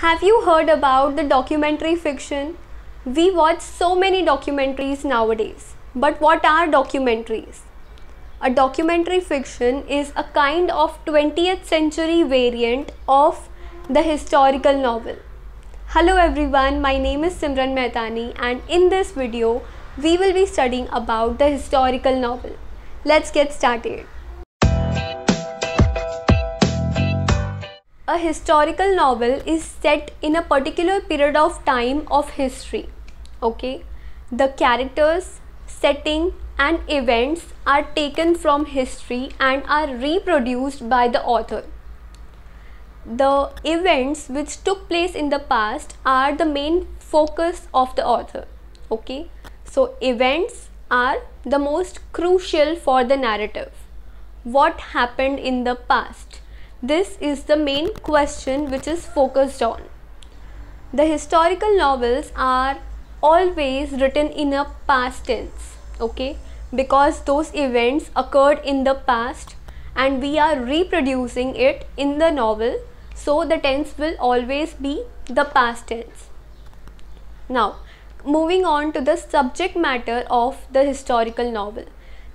Have you heard about the documentary fiction? We watch so many documentaries nowadays. But what are documentaries? A documentary fiction is a kind of 20th century variant of the historical novel. Hello everyone, my name is Simran Mehtani and in this video, we will be studying about the historical novel. Let's get started. A historical novel is set in a particular period of time of history. Okay, the characters, setting and events are taken from history and are reproduced by the author. The events which took place in the past are the main focus of the author. Okay, so events are the most crucial for the narrative. What happened in the past? This is the main question which is focused on. The historical novels are always written in a past tense, okay, because those events occurred in the past and we are reproducing it in the novel, so the tense will always be the past tense. Now, moving on to the subject matter of the historical novel.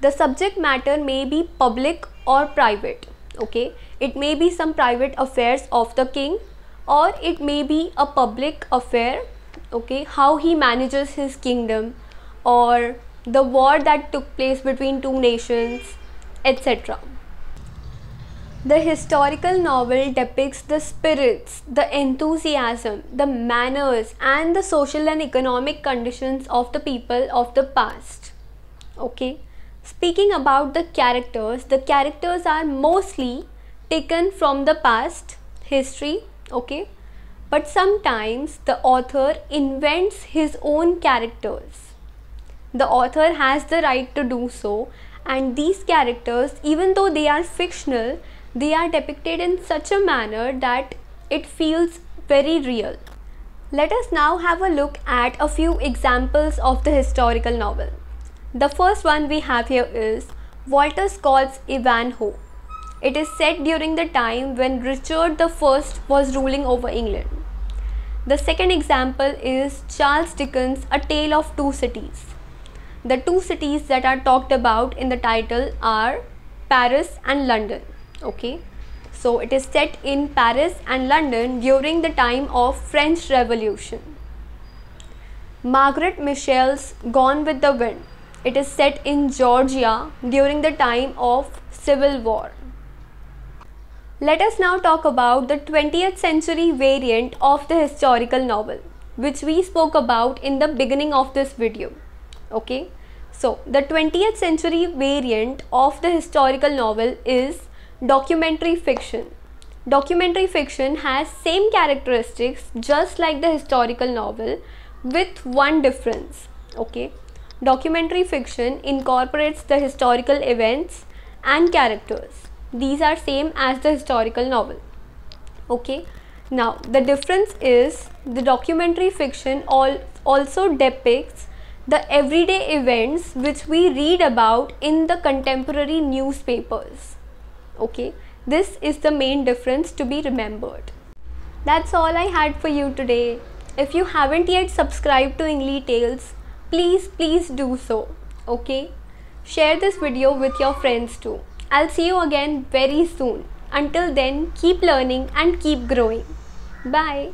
The subject matter may be public or private. Okay, it may be some private affairs of the king or it may be a public affair, okay, how he manages his kingdom or the war that took place between two nations, etc. The historical novel depicts the spirits, the enthusiasm, the manners and the social and economic conditions of the people of the past. Okay. Speaking about the characters are mostly taken from the past history, okay, but sometimes the author invents his own characters. The author has the right to do so, and these characters, even though they are fictional, they are depicted in such a manner that it feels very real. Let us now have a look at a few examples of the historical novel. The first one we have here is Walter Scott's Ivanhoe. It is set during the time when Richard I was ruling over England. The second example is Charles Dickens' A Tale of Two Cities. The two cities that are talked about in the title are Paris and London. Okay, so it is set in Paris and London during the time of French Revolution. Margaret Mitchell's Gone with the Wind. It is set in Georgia during the time of Civil War. Let us now talk about the 20th century variant of the historical novel, which we spoke about in the beginning of this video. Okay, so the 20th century variant of the historical novel is documentary fiction. Documentary fiction has same characteristics just like the historical novel with one difference. Okay. Documentary fiction incorporates the historical events and characters. These are same as the historical novel. Okay. Now, the difference is the documentary fiction also depicts the everyday events which we read about in the contemporary newspapers. Okay. This is the main difference to be remembered. That's all I had for you today. If you haven't yet subscribed to English Tales, please do so. Okay, share this video with your friends too. I'll see you again very soon. Until then, keep learning and keep growing. Bye.